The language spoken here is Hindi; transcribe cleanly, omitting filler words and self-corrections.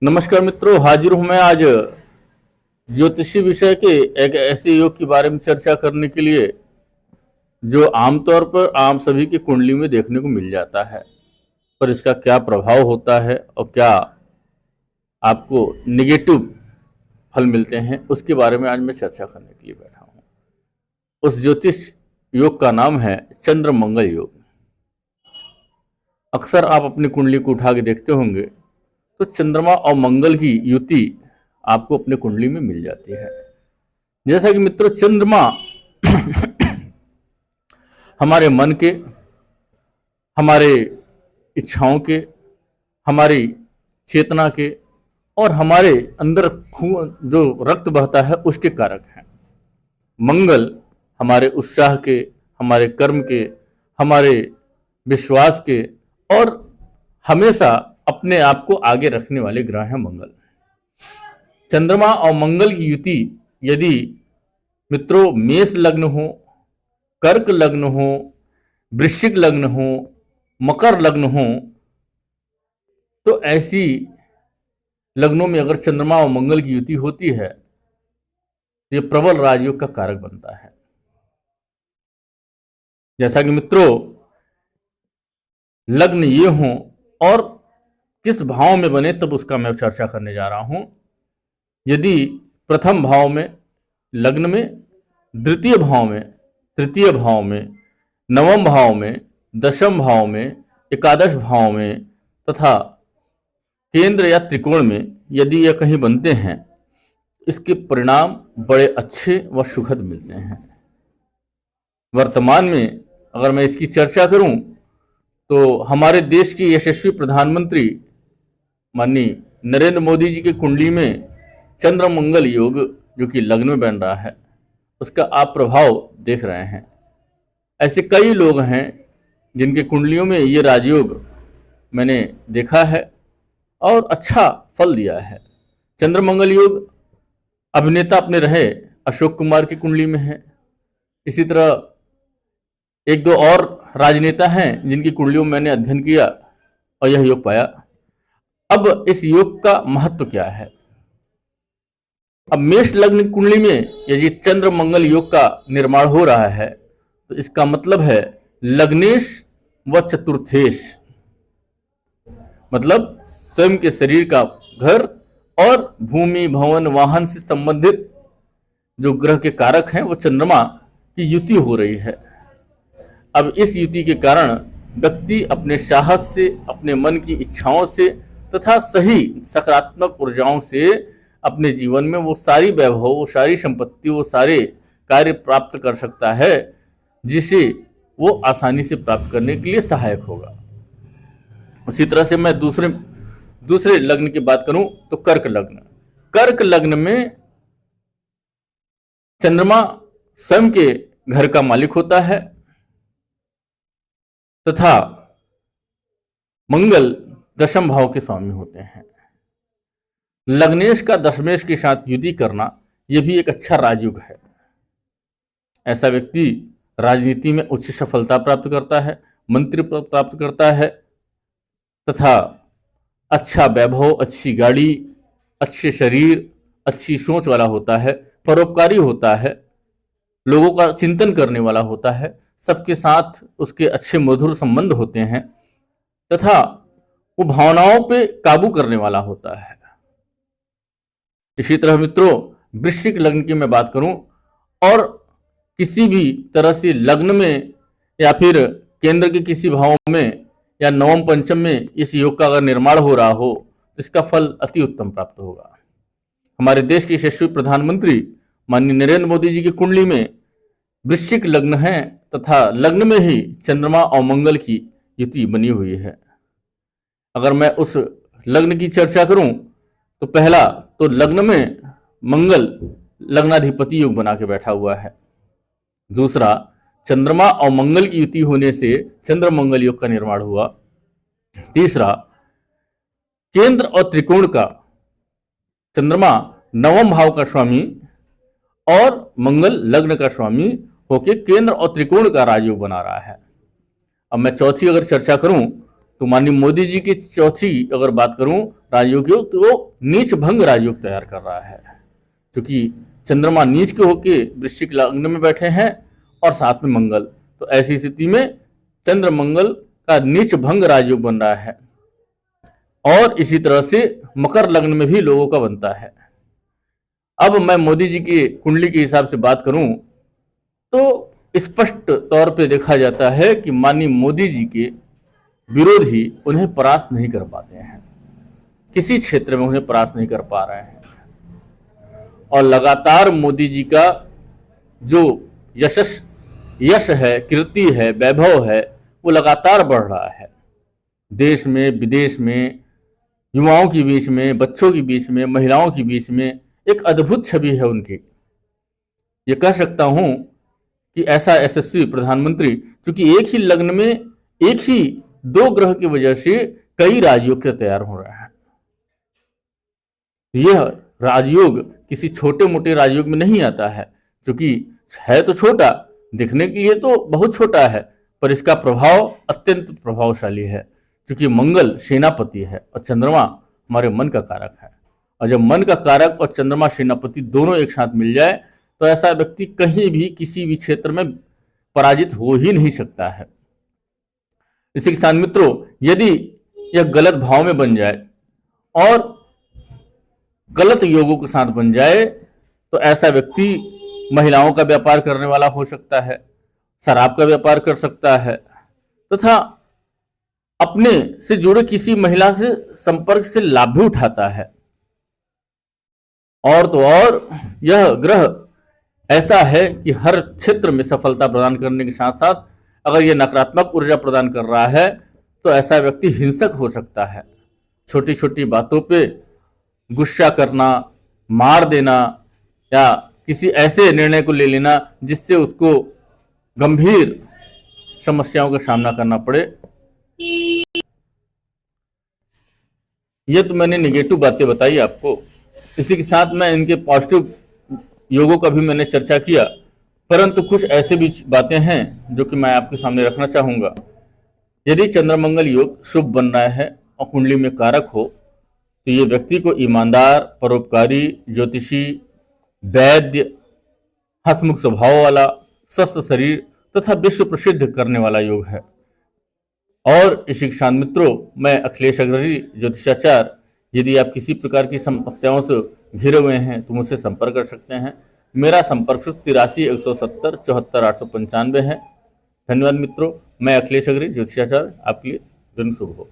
नमस्कार मित्रों, हाजिर हूं मैं आज ज्योतिषी विषय के एक ऐसे योग के बारे में चर्चा करने के लिए जो आमतौर पर आम सभी की कुंडली में देखने को मिल जाता है, पर इसका क्या प्रभाव होता है और क्या आपको निगेटिव फल मिलते हैं, उसके बारे में आज मैं चर्चा करने के लिए बैठा हूं। उस ज्योतिष योग का नाम है चंद्र मंगल योग। अक्सर आप अपनी कुंडली को उठा के देखते होंगे तो चंद्रमा और मंगल की युति आपको अपने कुंडली में मिल जाती है। जैसा कि मित्रों, चंद्रमा हमारे मन के, हमारे इच्छाओं के, हमारी चेतना के और हमारे अंदर खून जो रक्त बहता है उसके कारक हैं। मंगल हमारे उत्साह के, हमारे कर्म के, हमारे विश्वास के और हमेशा अपने आप को आगे रखने वाले ग्रह हैं मंगल। चंद्रमा और मंगल की युति यदि मित्रों मेष लग्न हो, कर्क लग्न हो, वृश्चिक लग्न हो, मकर लग्न हो, तो ऐसी लग्नों में अगर चंद्रमा और मंगल की युति होती है तो यह प्रबल राजयोग का कारक बनता है। जैसा कि मित्रों लग्न ये हो और किस भाव में बने तब उसका मैं चर्चा करने जा रहा हूं। यदि प्रथम भाव में, लग्न में, द्वितीय भाव में, तृतीय भाव में, नवम भाव में, दशम भाव में, एकादश भाव में तथा केंद्र या त्रिकोण में यदि यह कहीं बनते हैं, इसके परिणाम बड़े अच्छे व सुखद मिलते हैं। वर्तमान में अगर मैं इसकी चर्चा करूं तो हमारे देश के यशस्वी प्रधानमंत्री माननीय नरेंद्र मोदी जी की कुंडली में चंद्र मंगल योग जो कि लग्न में बन रहा है, उसका आप प्रभाव देख रहे हैं। ऐसे कई लोग हैं जिनके कुंडलियों में ये राजयोग मैंने देखा है और अच्छा फल दिया है। चंद्र मंगल योग अभिनेता अपने रहे अशोक कुमार की कुंडली में है। इसी तरह एक दो और राजनेता हैं जिनकी कुंडलियों में मैंने अध्ययन किया और यह योग पाया। अब इस योग का महत्व क्या है? अब मेष लग्न कुंडली में यदि चंद्र मंगल योग का निर्माण हो रहा है तो इसका मतलब है लग्नेश व चतुर्थेश, मतलब स्वयं के शरीर का घर और भूमि, भवन, वाहन से संबंधित जो ग्रह के कारक हैं वो चंद्रमा की युति हो रही है। अब इस युति के कारण व्यक्ति अपने साहस से, अपने मन की इच्छाओं से तथा सही सकारात्मक ऊर्जाओं से अपने जीवन में वो सारी वैभव, वो सारी संपत्ति, वो सारे कार्य प्राप्त कर सकता है जिसे वो आसानी से प्राप्त करने के लिए सहायक होगा। उसी तरह से मैं दूसरे लग्न की बात करूं तो कर्क लग्न। कर्क लग्न में चंद्रमा स्वयं के घर का मालिक होता है तथा मंगल दशम भाव के स्वामी होते हैं। लग्नेश का दशमेश के साथ युति करना यह भी एक अच्छा राजयोग है। ऐसा व्यक्ति राजनीति में उच्च सफलता प्राप्त करता है, मंत्री प्राप्त करता है तथा अच्छा वैभव, अच्छी गाड़ी, अच्छे शरीर, अच्छी सोच वाला होता है, परोपकारी होता है, लोगों का चिंतन करने वाला होता है, सबके साथ उसके अच्छे मधुर संबंध होते हैं तथा वो भावनाओं पे काबू करने वाला होता है। इसी तरह मित्रों वृश्चिक लग्न की मैं बात करूं और किसी भी तरह से लग्न में या फिर केंद्र के किसी भाव में या नवम पंचम में इस योग का अगर निर्माण हो रहा हो तो इसका फल अति उत्तम प्राप्त होगा। हमारे देश के यशस्वी प्रधानमंत्री माननीय नरेंद्र मोदी जी की कुंडली में वृश्चिक लग्न है तथा लग्न में ही चंद्रमा और मंगल की युति बनी हुई है। अगर मैं उस लग्न की चर्चा करूं तो पहला तो लग्न में मंगल लग्नाधिपति योग बना के बैठा हुआ है। दूसरा, चंद्रमा और मंगल की युति होने से चंद्र मंगल योग का निर्माण हुआ। तीसरा, केंद्र और त्रिकोण का चंद्रमा नवम भाव का स्वामी और मंगल लग्न का स्वामी होके केंद्र और त्रिकोण का राजयोग बना रहा है। अब मैं चौथी अगर चर्चा करूं तो माननीय मोदी जी की चौथी अगर बात करूं राजयोग तो वो नीच भंग राजयोग तैयार कर रहा है, क्योंकि चंद्रमा नीच के होके वृश्चिक लग्न में बैठे हैं और साथ में मंगल, तो ऐसी स्थिति में चंद्र मंगल का नीच भंग राजयोग बन रहा है। और इसी तरह से मकर लग्न में भी लोगों का बनता है। अब मैं मोदी जी की कुंडली के हिसाब से बात करूं तो स्पष्ट तौर पे देखा जाता है कि माननीय मोदी जी के विरोधी उन्हें परास्त नहीं कर पाते हैं, किसी क्षेत्र में उन्हें परास्त नहीं कर पा रहे हैं। और लगातार मोदी जी का जो यश है, कीर्ति है, वैभव है, वो लगातार बढ़ रहा है। देश में, विदेश में, युवाओं के बीच में, बच्चों के बीच में, महिलाओं के बीच में एक अद्भुत छवि है उनकी। ये कह सकता हूं कि ऐसा यशस्वी प्रधानमंत्री, क्योंकि एक ही लग्न में एक ही 2 ग्रह की वजह से कई राजयोग से तैयार हो रहे हैं। यह राजयोग किसी छोटे मोटे राजयोग में नहीं आता है, क्योंकि है तो छोटा, दिखने के लिए तो बहुत छोटा है, पर इसका प्रभाव अत्यंत प्रभावशाली है, क्योंकि मंगल सेनापति है और चंद्रमा हमारे मन का कारक है। और जब मन का कारक और चंद्रमा सेनापति दोनों एक साथ मिल जाए तो ऐसा व्यक्ति कहीं भी किसी भी क्षेत्र में पराजित हो ही नहीं सकता है। इसी के साथ मित्रों, यदि यह गलत भाव में बन जाए और गलत योगों के साथ बन जाए तो ऐसा व्यक्ति महिलाओं का व्यापार करने वाला हो सकता है, शराब का व्यापार कर सकता है, तथा अपने से जुड़े किसी महिला से संपर्क से लाभ भी उठाता है। और तो और यह ग्रह ऐसा है कि हर क्षेत्र में सफलता प्रदान करने के साथ साथ अगर यह नकारात्मक ऊर्जा प्रदान कर रहा है तो ऐसा व्यक्ति हिंसक हो सकता है। छोटी छोटी बातों पे गुस्सा करना, मार देना या किसी ऐसे निर्णय को ले लेना जिससे उसको गंभीर समस्याओं का सामना करना पड़े। ये तो मैंने नेगेटिव बातें बताई आपको। इसी के साथ मैं इनके पॉजिटिव योगों का भी मैंने चर्चा किया, परंतु कुछ ऐसे भी बातें हैं जो कि मैं आपके सामने रखना चाहूँगा। यदि चंद्रमंगल योग शुभ बन रहा है और कुंडली में कारक हो तो ये व्यक्ति को ईमानदार, परोपकारी, ज्योतिषी, वैद्य, हंसमुख स्वभाव वाला, स्वस्थ शरीर तथा विश्व प्रसिद्ध करने वाला योग है। और इसी के साथ मित्रों, मैं अखिलेश अग्रणी ज्योतिषाचार्य, यदि आप किसी प्रकार की समस्याओं से घिरे हुए हैं तो मुझसे संपर्क कर सकते हैं। मेरा संपर्क सूत्र 83 170 74 895 है। धन्यवाद मित्रों। मैं अखिलेश अग्रणी ज्योतिषाचार्य, आपके लिए दिन शुभ हो।